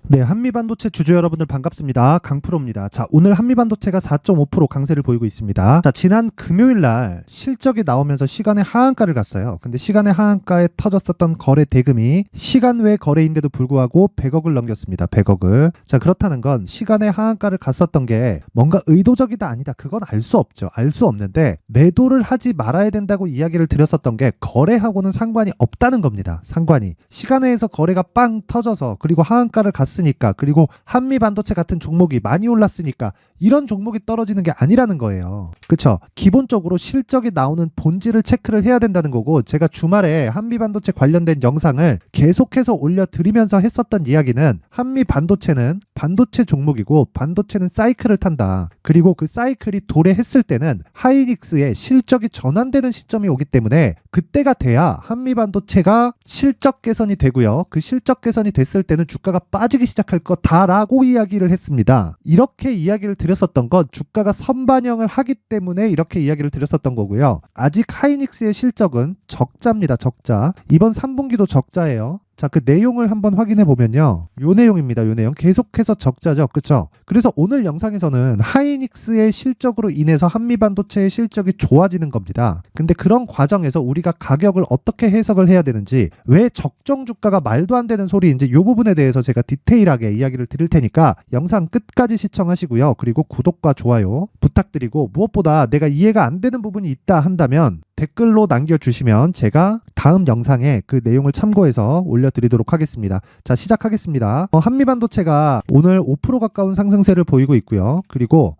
네, 한미반도체 주주 여러분들 반갑습니다. 강프로입니다. 자, 오늘 한미반도체가 4.5% 강세를 보이고 있습니다. 자, 지난 금요일 날 실적이 나오면서 시간의 하한가를 갔어요. 근데 시간의 하한가에 터졌었던 거래 대금이 시간 외 거래인데도 불구하고 100억을 넘겼습니다. 100억을. 자, 그렇다는 건 시간의 하한가를 갔었던 게 뭔가 의도적이다 아니다. 그건 알 수 없죠. 알 수 없는데 매도를 하지 말아야 된다고 이야기를 드렸었던 게 거래하고는 상관이 없다는 겁니다. 상관이. 시간 외에서 거래가 빵 터져서 그리고 하한가를 갔으니까 그리고 한미반도체 같은 종목이 많이 올랐으니까 이런 종목이 떨어지는 게 아니라는 거예요. 그쵸? 기본적으로 실적이 나오는 본질을 체크를 해야 된다는 거고, 제가 주말에 한미반도체 관련된 영상을 계속해서 올려드리면서 했었던 이야기는 한미반도체는 반도체 종목이고 반도체는 사이클을 탄다. 그리고 그 사이클이 도래했을 때는 하이닉스의 실적이 전환되는 시점이 오기 때문에 그때가 돼야 한미반도체가 실적 개선이 되고요. 그 실적 개선이 됐을 때는 주가가 빠지기 시작할 거다라고 이야기를 했습니다. 이렇게 이야기를 드렸었던 건 주가가 선반영을 하기 때문에 이렇게 이야기를 드렸었던 거고요. 아직 하이닉스의 실적은 적자입니다. 적자. 이번 3분기도 적자예요. 자, 그 내용을 한번 확인해 보면요. 요 내용입니다. 요 내용. 계속해서 적자죠. 그쵸? 그래서 오늘 영상에서는 하이닉스의 실적으로 인해서 한미반도체의 실적이 좋아지는 겁니다. 근데 그런 과정에서 우리가 가격을 어떻게 해석을 해야 되는지, 왜 적정 주가가 말도 안 되는 소리인지 요 부분에 대해서 제가 디테일하게 이야기를 드릴 테니까 영상 끝까지 시청하시고요. 그리고 구독과 좋아요 부탁드리고, 무엇보다 내가 이해가 안 되는 부분이 있다 한다면 댓글로 남겨주시면 제가 다음 영상에 그 내용을 참고해서 올려드리도록 하겠습니다. 자, 시작하겠습니다. 한미반도체가 오늘 5% 가까운 상승세를 보이고 있고요. 그리고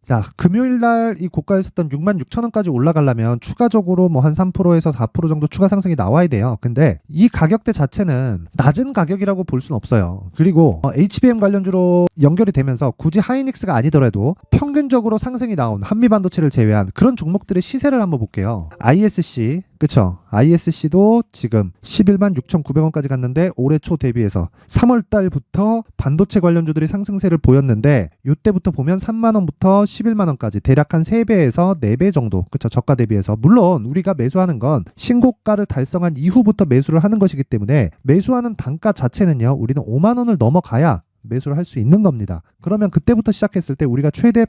자, 금요일날 이 고가에 있었던 66,000원까지 올라가려면 추가적으로 뭐 한 3%에서 4% 정도 추가 상승이 나와야 돼요. 근데 이 가격대 자체는 낮은 가격이라고 볼 수는 없어요. 그리고 HBM 관련주로 연결이 되면서 굳이 하이닉스가 아니더라도 평균적으로 상승이 나온 한미반도체를 제외한 그런 종목들의 시세를 한번 볼게요. ISC, 그쵸? ISC도 지금 11만 6,900원까지 갔는데 올해 초 대비해서 3월 달부터 반도체 관련주들이 상승세를 보였는데 이때부터 보면 3만원부터 11만원까지 대략 한 3배에서 4배 정도, 그쵸? 저가 대비해서. 물론 우리가 매수하는 건 신고가를 달성한 이후부터 매수를 하는 것이기 때문에 매수하는 단가 자체는요, 우리는 5만원을 넘어가야 매수를 할 수 있는 겁니다. 그러면 그때부터 시작했을 때 우리가 최대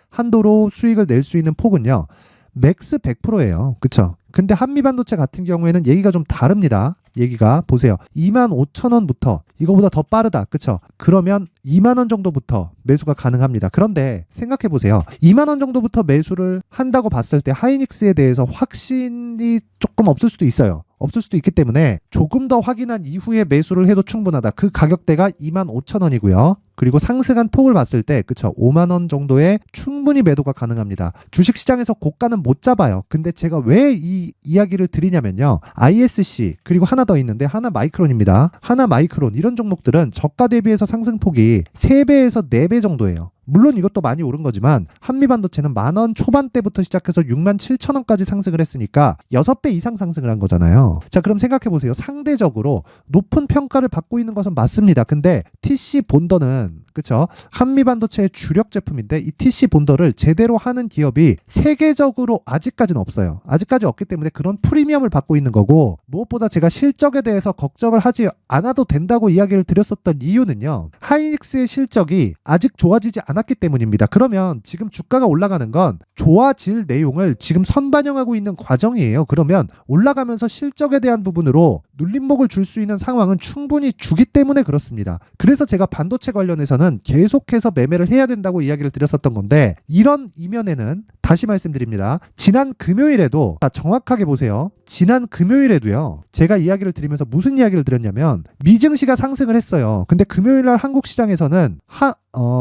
한도로 수익을 낼 수 있는 폭은요, 맥스 100%예요. 그쵸? 근데 한미반도체 같은 경우에는 얘기가 좀 다릅니다. 얘기가 보세요. 25,000원부터 이거보다 더 빠르다. 그쵸? 그러면 2만원 정도부터 매수가 가능합니다. 그런데 생각해 보세요. 2만원 정도부터 매수를 한다고 봤을 때 하이닉스에 대해서 확신이 조금 없을 수도 있어요. 없을 수도 있기 때문에 조금 더 확인한 이후에 매수를 해도 충분하다. 그 가격대가 25,000원이고요. 그리고 상승한 폭을 봤을 때, 그쵸, 5만원 정도에 충분히 매도가 가능합니다. 주식시장에서 고가는 못 잡아요. 근데 제가 왜 이 이야기를 드리냐면요, ISC 그리고 하나 더 있는데 하나 마이크론입니다. 하나 마이크론 이런 종목들은 저가 대비해서 상승폭이 3배에서 4배 정도예요. 물론 이것도 많이 오른 거지만 한미반도체는 만원 초반대부터 시작해서 67,000원까지 상승을 했으니까 6배 이상 상승을 한 거잖아요. 자, 그럼 생각해 보세요. 상대적으로 높은 평가를 받고 있는 것은 맞습니다. 근데 TC 본더는, 그쵸, 한미반도체의 주력 제품인데 이 TC 본더를 제대로 하는 기업이 세계적으로 아직까지는 없어요. 아직까지 없기 때문에 그런 프리미엄을 받고 있는 거고, 무엇보다 제가 실적에 대해서 걱정을 하지 않아도 된다고 이야기를 드렸었던 이유는요, 하이닉스의 실적이 아직 좋아지지 않았기 때문입니다. 그러면 지금 주가가 올라가는 건 좋아질 내용을 지금 선반영하고 있는 과정이에요. 그러면 올라가면서 실적에 대한 부분으로 눌림목을 줄 수 있는 상황은 충분히 주기 때문에 그렇습니다. 그래서 제가 반도체 관련해서는 계속해서 매매를 해야 된다고 이야기를 드렸었던 건데, 이런 이면에는 다시 말씀드립니다. 지난 금요일에도, 정확하게 보세요. 지난 금요일에도요, 제가 이야기를 드리면서 무슨 이야기를 드렸냐면 미증시가 상승을 했어요. 근데 금요일날 한국 시장에서는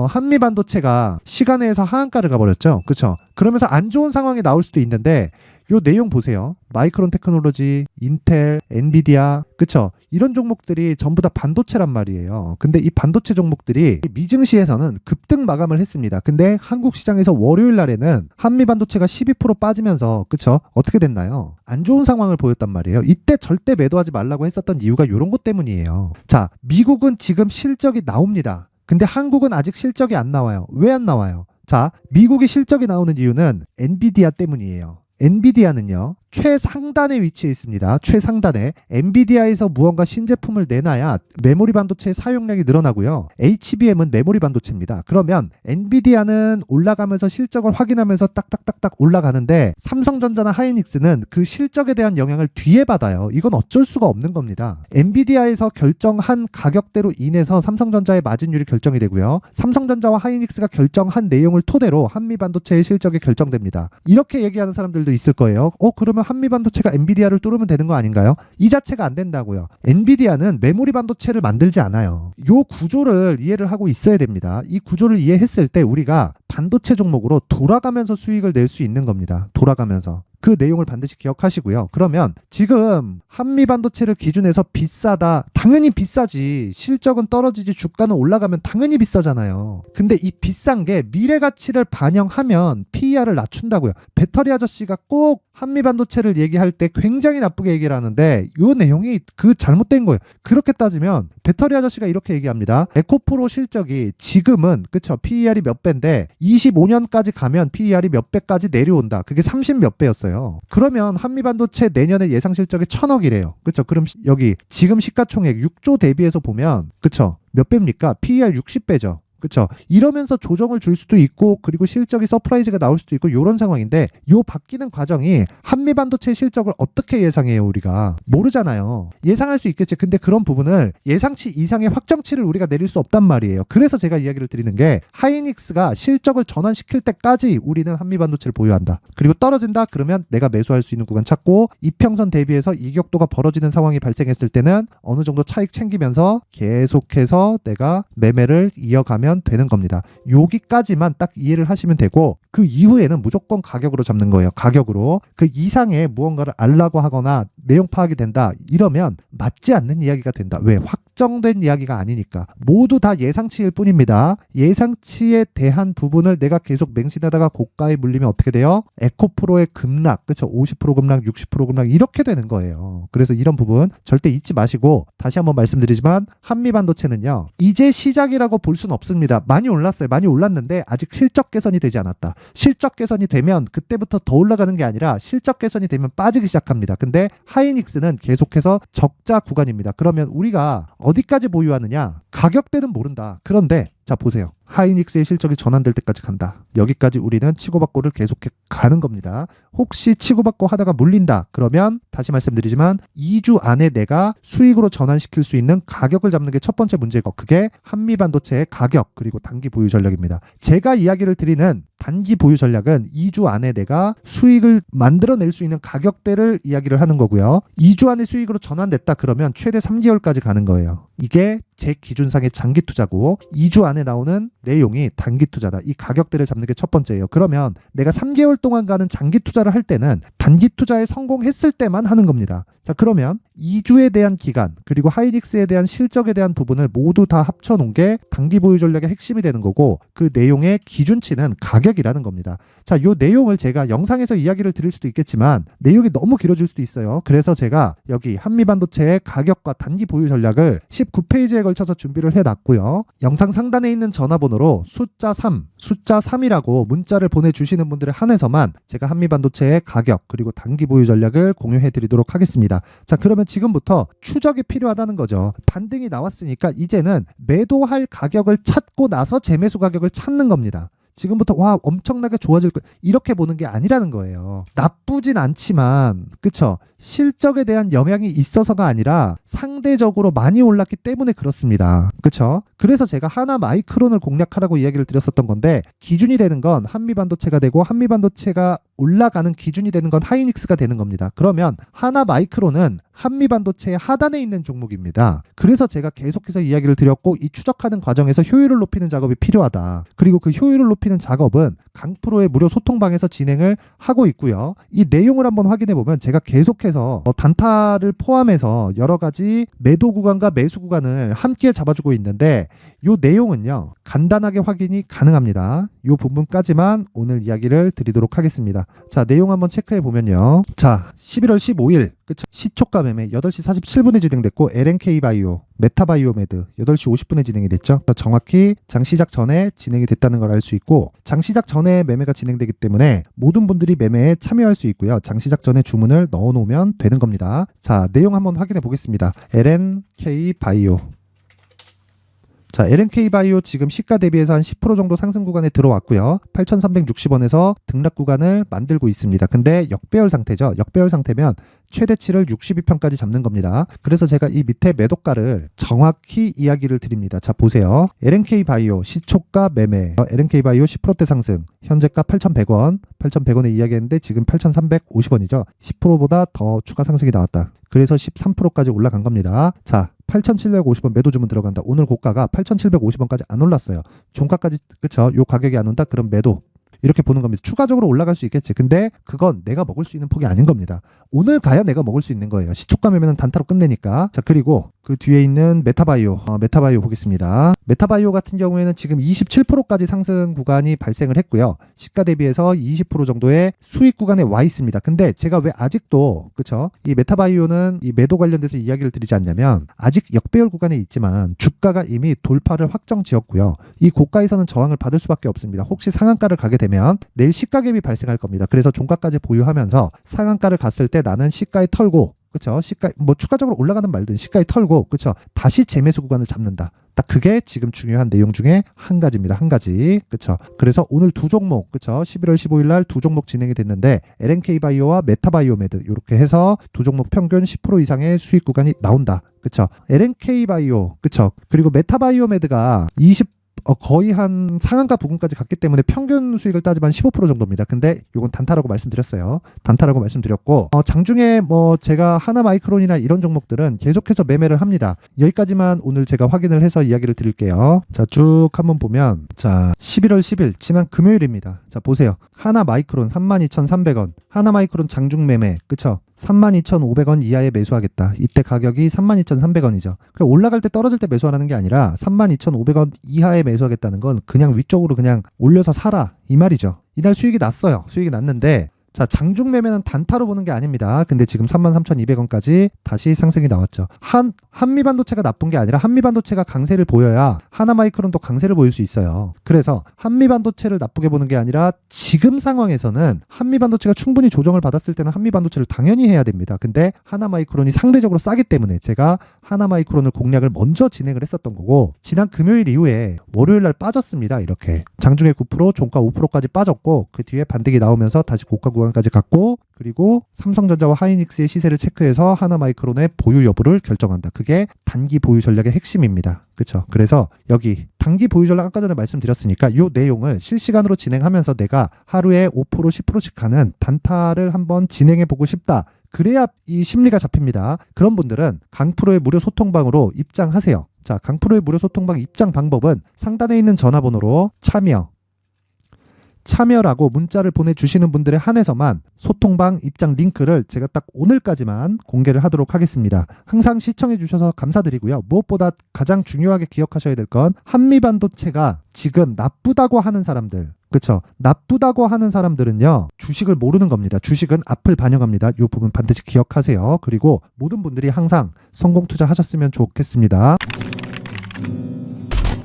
한미반도체가 시간에서 하한가를 가버렸죠. 그쵸? 그러면서 안 좋은 상황이 나올 수도 있는데 요 내용 보세요. 마이크론 테크놀로지, 인텔, 엔비디아, 그쵸? 이런 종목들이 전부 다 반도체란 말이에요. 근데 이 반도체 종목들이 미증시에서는 급등 마감을 했습니다. 근데 한국 시장에서 월요일 날에는 한미반도체가 12% 빠지면서, 그쵸? 어떻게 됐나요? 안 좋은 상황을 보였단 말이에요. 이때 절대 매도하지 말라고 했었던 이유가 이런 것 때문이에요. 자, 미국은 지금 실적이 나옵니다. 근데 한국은 아직 실적이 안 나와요. 왜 안 나와요? 자, 미국이 실적이 나오는 이유는 엔비디아 때문이에요. 엔비디아는요, 최상단에 위치해 있습니다. 최상단에 엔비디아에서 무언가 신제품을 내놔야 메모리 반도체의 사용량이 늘어나고요. HBM은 메모리 반도체입니다. 그러면 엔비디아는 올라가면서 실적을 확인하면서 딱딱딱딱 올라가는데 삼성전자나 하이닉스는 그 실적에 대한 영향을 뒤에 받아요. 이건 어쩔 수가 없는 겁니다. 엔비디아에서 결정한 가격대로 인해서 삼성전자의 마진율이 결정이 되고요. 삼성전자와 하이닉스가 결정한 내용을 토대로 한미반도체의 실적이 결정됩니다. 이렇게 얘기하는 사람들도 있을 거예요. 그러면 한미반도체가 엔비디아를 뚫으면 되는 거 아닌가요? 이 자체가 안 된다고요. 엔비디아는 메모리 반도체를 만들지 않아요. 요 구조를 이해를 하고 있어야 됩니다. 이 구조를 이해했을 때 우리가 반도체 종목으로 돌아가면서 수익을 낼 수 있는 겁니다. 돌아가면서. 그 내용을 반드시 기억하시고요. 그러면 지금 한미반도체를 기준해서 비싸다. 당연히 비싸지. 실적은 떨어지지 주가는 올라가면 당연히 비싸잖아요. 근데 이 비싼 게 미래 가치를 반영하면 PER을 낮춘다고요. 배터리 아저씨가 꼭 한미반도체를 얘기할 때 굉장히 나쁘게 얘기를 하는데 이 내용이 그 잘못된 거예요. 그렇게 따지면 배터리 아저씨가 이렇게 얘기합니다. 에코프로 실적이 지금은 그쵸 PER이 몇 배인데 25년까지 가면 PER이 몇 배까지 내려온다. 그게 30 몇 배였어요. 그러면 한미반도체 내년에 예상 실적이 1000억이래요. 그쵸? 그럼 여기 지금 시가총액 6조 대비해서 보면 그쵸? 몇 배입니까? PER 60배죠. 그렇죠. 이러면서 조정을 줄 수도 있고 그리고 실적이 서프라이즈가 나올 수도 있고 이런 상황인데 요 바뀌는 과정이 한미반도체 실적을 어떻게 예상해요? 우리가 모르잖아요. 예상할 수 있겠지. 근데 그런 부분을 예상치 이상의 확정치를 우리가 내릴 수 없단 말이에요. 그래서 제가 이야기를 드리는 게 하이닉스가 실적을 전환시킬 때까지 우리는 한미반도체를 보유한다. 그리고 떨어진다? 그러면 내가 매수할 수 있는 구간 찾고 이평선 대비해서 이격도가 벌어지는 상황이 발생했을 때는 어느 정도 차익 챙기면서 계속해서 내가 매매를 이어가면 되는 겁니다. 여기까지만 딱 이해를 하시면 되고 그 이후에는 무조건 가격으로 잡는 거예요. 가격으로. 그 이상의 무언가를 알라고 하거나 내용 파악이 된다. 이러면 맞지 않는 이야기가 된다. 왜? 확정된 이야기가 아니니까. 모두 다 예상치일 뿐입니다. 예상치에 대한 부분을 내가 계속 맹신하다가 고가에 물리면 어떻게 돼요? 에코프로의 급락, 그쵸? 50% 급락, 60% 급락 이렇게 되는 거예요. 그래서 이런 부분 절대 잊지 마시고 다시 한번 말씀드리지만 한미반도체는요. 이제 시작이라고 볼 수는 없습니다. 많이 올랐어요. 많이 올랐는데 아직 실적 개선이 되지 않았다. 실적 개선이 되면 그때부터 더 올라가는 게 아니라 실적 개선이 되면 빠지기 시작합니다. 근데 하이닉스는 계속해서 적자 구간입니다. 그러면 우리가 어디까지 보유하느냐? 가격대는 모른다. 그런데 자 보세요. 하이닉스의 실적이 전환될 때까지 간다. 여기까지 우리는 치고받고를 계속해 가는 겁니다. 혹시 치고받고 하다가 물린다. 그러면 다시 말씀드리지만 2주 안에 내가 수익으로 전환시킬 수 있는 가격을 잡는 게 첫 번째 문제고 그게 한미반도체의 가격 그리고 단기 보유 전략입니다. 제가 이야기를 드리는 단기 보유 전략은 2주 안에 내가 수익을 만들어낼 수 있는 가격대를 이야기를 하는 거고요. 2주 안에 수익으로 전환됐다 그러면 최대 3개월까지 가는 거예요. 이게 제 기준상의 장기 투자고 2주 안에 나오는 내용이 단기 투자다. 이 가격대를 잡는 게 첫 번째예요. 그러면 내가 3개월 동안 가는 장기 투자를 할 때는 단기 투자에 성공했을 때만 하는 겁니다. 자 그러면 2주에 대한 기간 그리고 하이닉스에 대한 실적에 대한 부분을 모두 다 합쳐놓은 게 단기 보유 전략의 핵심이 되는 거고 그 내용의 기준치는 가격이라는 겁니다. 자, 요 내용을 제가 영상에서 이야기를 드릴 수도 있겠지만 내용이 너무 길어질 수도 있어요. 그래서 제가 여기 한미반도체의 가격과 단기 보유 전략을 19페이지에 걸쳐서 준비를 해놨고요. 영상 상단에 있는 전화번호로 숫자 3이라고 문자를 보내주시는 분들에 한해서만 제가 한미반도체의 가격 그리고 단기 보유 전략을 공유해드리도록 하겠습니다. 자 그러면 지금부터 추적이 필요하다는 거죠. 반등이 나왔으니까 이제는 매도할 가격을 찾고 나서 재매수 가격을 찾는 겁니다. 지금부터 와 엄청나게 좋아질 거 이렇게 보는 게 아니라는 거예요. 나쁘진 않지만 그쵸? 실적에 대한 영향이 있어서가 아니라 상대적으로 많이 올랐기 때문에 그렇습니다. 그쵸? 그래서 제가 하나 마이크론을 공략하라고 이야기를 드렸었던 건데 기준이 되는 건 한미반도체가 되고 한미반도체가 올라가는 기준이 되는 건 하이닉스가 되는 겁니다. 그러면 하나 마이크론은 한미반도체의 하단에 있는 종목입니다. 그래서 제가 계속해서 이야기를 드렸고 이 추적하는 과정에서 효율을 높이는 작업이 필요하다. 그리고 그 효율을 높이는 작업은 강프로의 무료 소통방에서 진행을 하고 있고요. 이 내용을 한번 확인해 보면 제가 계속해서 단타를 포함해서 여러 가지 매도 구간과 매수 구간을 함께 잡아주고 있는데 이 내용은요. 간단하게 확인이 가능합니다. 이 부분까지만 오늘 이야기를 드리도록 하겠습니다. 자, 내용 한번 체크해 보면요. 자, 11월 15일 그쵸? 시초가 매매 8시 47분에 진행됐고 LNK 바이오 메타바이오메드 8시 50분에 진행이 됐죠. 정확히 장 시작 전에 진행이 됐다는 걸 알 수 있고, 장 시작 전에 매매가 진행되기 때문에 모든 분들이 매매에 참여할 수 있고요. 장 시작 전에 주문을 넣어 놓으면 되는 겁니다. 자, 내용 한번 확인해 보겠습니다. LNK 바이오. 자, LNK 바이오 지금 시가 대비해서 한 10% 정도 상승 구간에 들어왔고요. 8,360원에서 등락 구간을 만들고 있습니다. 근데 역배열 상태죠. 역배열 상태면 최대치를 62편까지 잡는 겁니다. 그래서 제가 이 밑에 매도가를 정확히 이야기를 드립니다. 자, 보세요. LNK 바이오 시초가 매매. LNK 바이오 10%대 상승. 현재가 8,100원. 8,100원에 이야기했는데 지금 8,350원이죠. 10%보다 더 추가 상승이 나왔다. 그래서 13%까지 올라간 겁니다. 자, 8,750원 매도 주문 들어간다. 오늘 고가가 8,750원까지 안 올랐어요. 종가까지, 그쵸? 요 가격이 안 온다? 그럼 매도. 이렇게 보는 겁니다. 추가적으로 올라갈 수 있겠지. 근데 그건 내가 먹을 수 있는 폭이 아닌 겁니다. 오늘 가야 내가 먹을 수 있는 거예요. 시초가 매매는 단타로 끝내니까. 자, 그리고 그 뒤에 있는 메타바이오. 메타바이오 보겠습니다. 메타바이오 같은 경우에는 지금 27%까지 상승 구간이 발생을 했고요. 시가 대비해서 20% 정도의 수익 구간에 와 있습니다. 근데 제가 왜 아직도, 그쵸? 이 메타바이오는 이 매도 관련돼서 이야기를 드리지 않냐면, 아직 역배열 구간에 있지만 주가가 이미 돌파를 확정 지었고요. 이 고가에서는 저항을 받을 수밖에 없습니다. 혹시 상한가를 가게 되면 내일 시가 갭이 발생할 겁니다. 그래서 종가까지 보유하면서 상한가를 갔을 때 나는 시가에 털고, 그쵸? 시가, 뭐 추가적으로 올라가든 말든 시가에 털고, 그쵸? 다시 재매수 구간을 잡는다. 딱 그게 지금 중요한 내용 중에 한 가지입니다. 한 가지. 그쵸? 그래서 오늘 두 종목, 그쵸? 11월 15일 날 두 종목 진행이 됐는데, LNK 바이오와 메타바이오메드, 이렇게 해서 두 종목 평균 10% 이상의 수익 구간이 나온다. 그쵸? LNK 바이오, 그쵸? 그리고 메타바이오메드가 거의 한 상한가 부근까지 갔기 때문에 평균 수익을 따지면 15% 정도입니다. 근데 이건 단타라고 말씀드렸어요. 단타라고 말씀드렸고, 장중에 뭐 제가 하나마이크론이나 이런 종목들은 계속해서 매매를 합니다. 여기까지만 오늘 제가 확인을 해서 이야기를 드릴게요. 자, 쭉 한번 보면, 자, 11월 10일 지난 금요일입니다. 자, 보세요. 하나마이크론 32,300원. 하나마이크론 장중 매매. 그쵸? 32,500원 이하에 매수하겠다. 이때 가격이 32,300원이죠. 올라갈 때 떨어질 때 매수하라는 게 아니라 32,500원 이하에 매수하겠다는 건 그냥 위쪽으로 그냥 올려서 사라, 이 말이죠. 이날 수익이 났어요. 수익이 났는데, 자, 장중 매매는 단타로 보는 게 아닙니다. 근데 지금 33,200원까지 다시 상승이 나왔죠. 한미반도체가 나쁜 게 아니라 한미반도체가 강세를 보여야 하나마이크론도 강세를 보일 수 있어요. 그래서 한미반도체를 나쁘게 보는 게 아니라 지금 상황에서는 한미반도체가 충분히 조정을 받았을 때는 한미반도체를 당연히 해야 됩니다. 근데 하나마이크론이 상대적으로 싸기 때문에 제가 하나마이크론을 공략을 먼저 진행을 했었던 거고, 지난 금요일 이후에 월요일 날 빠졌습니다. 이렇게 장중에 9%, 종가 5%까지 빠졌고, 그 뒤에 반등이 나오면서 다시 고가 구간까지 갔고, 그리고 삼성전자와 하이닉스의 시세를 체크해서 하나마이크론의 보유 여부를 결정한다. 그게 단기 보유 전략의 핵심입니다. 그렇죠? 그래서 여기 단기 보유 전략 아까 전에 말씀드렸으니까 이 내용을 실시간으로 진행하면서 내가 하루에 5%, 10%씩 가는 단타를 한번 진행해 보고 싶다. 그래야 이 심리가 잡힙니다. 그런 분들은 강프로의 무료 소통방으로 입장하세요. 자, 강프로의 무료 소통방 입장 방법은 상단에 있는 전화번호로 참여라고 문자를 보내주시는 분들에 한해서만 소통방 입장 링크를 제가 딱 오늘까지만 공개를 하도록 하겠습니다. 항상 시청해 주셔서 감사드리고요. 무엇보다 가장 중요하게 기억하셔야 될 건 한미반도체가 지금 나쁘다고 하는 사람들, 그렇죠? 나쁘다고 하는 사람들은요, 주식을 모르는 겁니다. 주식은 앞을 반영합니다. 이 부분 반드시 기억하세요. 그리고 모든 분들이 항상 성공 투자하셨으면 좋겠습니다.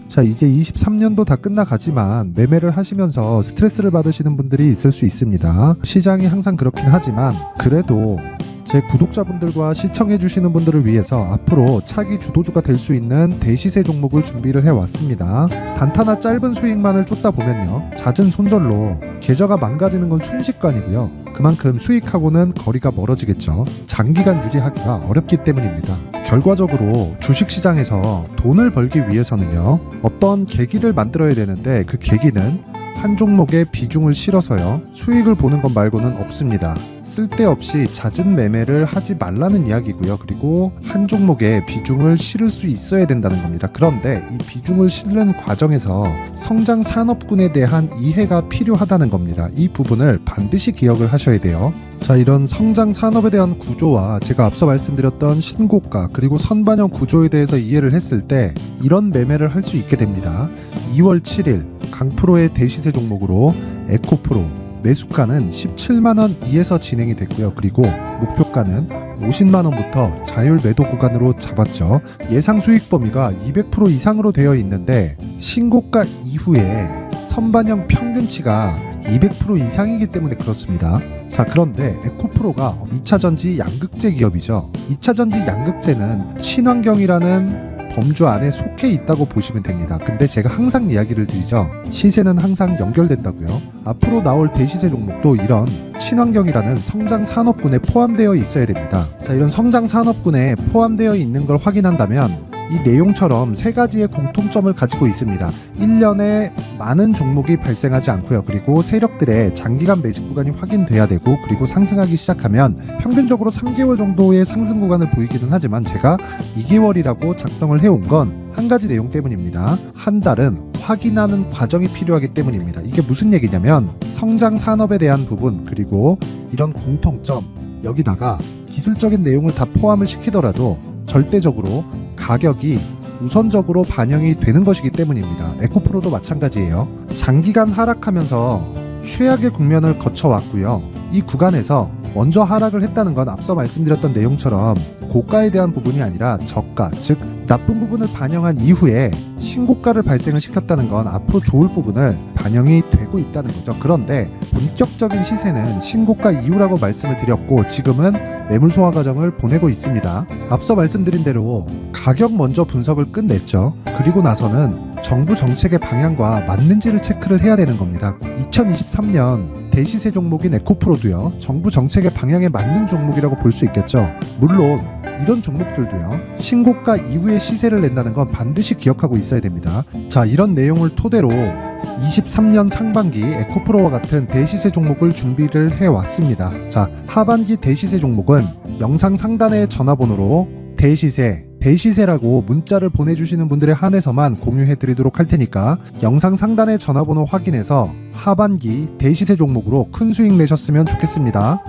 자, 이제 23년도 다 끝나가지만 매매를 하시면서 스트레스를 받으시는 분들이 있을 수 있습니다. 시장이 항상 그렇긴 하지만 그래도 제 구독자분들과 시청해주시는 분들을 위해서 앞으로 차기 주도주가 될 수 있는 대시세 종목을 준비를 해왔습니다. 단타나 짧은 수익만을 쫓다 보면요, 잦은 손절로 계좌가 망가지는 건 순식간이고요. 그만큼 수익하고는 거리가 멀어지겠죠. 장기간 유지하기가 어렵기 때문입니다. 결과적으로 주식시장에서 돈을 벌기 위해서는요, 어떤 계기를 만들어야 되는데 그 계기는 한 종목에 비중을 실어서요, 수익을 보는 것 말고는 없습니다. 쓸데없이 잦은 매매를 하지 말라는 이야기고요. 그리고 한 종목에 비중을 실을 수 있어야 된다는 겁니다. 그런데 이 비중을 실는 과정에서 성장 산업군에 대한 이해가 필요하다는 겁니다. 이 부분을 반드시 기억을 하셔야 돼요. 자, 이런 성장 산업에 대한 구조와 제가 앞서 말씀드렸던 신고가 그리고 선반영 구조에 대해서 이해를 했을 때 이런 매매를 할 수 있게 됩니다. 2월 7일 강프로의 대시세 종목으로 에코프로 매수가는 17만원 이에서 진행이 됐고요. 그리고 목표가는 50만원부터 자율 매도 구간으로 잡았죠. 예상 수익 범위가 200% 이상으로 되어 있는데 신고가 이후에 선반영 평균치가 200% 이상이기 때문에 그렇습니다. 자, 그런데 에코프로가 2차전지 양극재 기업이죠. 2차전지 양극재는 친환경이라는 범주 안에 속해 있다고 보시면 됩니다. 근데 제가 항상 이야기를 드리죠. 시세는 항상 연결된다고요. 앞으로 나올 대시세 종목도 이런 친환경이라는 성장 산업군에 포함되어 있어야 됩니다. 자, 이런 성장 산업군에 포함되어 있는 걸 확인한다면 이 내용처럼 세 가지의 공통점을 가지고 있습니다. 1년에 많은 종목이 발생하지 않고요. 그리고 세력들의 장기간 매집 구간이 확인돼야 되고, 그리고 상승하기 시작하면 평균적으로 3개월 정도의 상승 구간을 보이기는 하지만 제가 2개월이라고 작성을 해온 건 한 가지 내용 때문입니다. 한 달은 확인하는 과정이 필요하기 때문입니다. 이게 무슨 얘기냐면 성장 산업에 대한 부분, 그리고 이런 공통점, 여기다가 기술적인 내용을 다 포함을 시키더라도 절대적으로 가격이 우선적으로 반영이 되는 것이기 때문입니다. 에코프로도 마찬가지예요. 장기간 하락하면서 최악의 국면을 거쳐왔고요. 이 구간에서 먼저 하락을 했다는 건 앞서 말씀드렸던 내용처럼 고가에 대한 부분이 아니라 저가, 즉 나쁜 부분을 반영한 이후에 신고가를 발생을 시켰다는 건 앞으로 좋을 부분을 반영이 되고 있다는 거죠. 그런데 본격적인 시세는 신고가 이후라고 말씀을 드렸고, 지금은 매물 소화 과정을 보내고 있습니다. 앞서 말씀드린 대로 가격 먼저 분석을 끝냈죠. 그리고 나서는 정부 정책의 방향과 맞는지를 체크를 해야 되는 겁니다. 2023년 대시세 종목인 에코프로도요, 정부 정책의 방향에 맞는 종목이라고 볼 수 있겠죠. 물론 이런 종목들도요, 신고가 이후에 시세를 낸다는 건 반드시 기억하고 있어야 됩니다. 자, 이런 내용을 토대로 23년 상반기 에코프로와 같은 대시세 종목을 준비를 해왔습니다. 자, 하반기 대시세 종목은 영상 상단의 전화번호로 대시세라고 문자를 보내주시는 분들에 한해서만 공유해드리도록 할 테니까 영상 상단의 전화번호 확인해서 하반기 대시세 종목으로 큰 수익 내셨으면 좋겠습니다.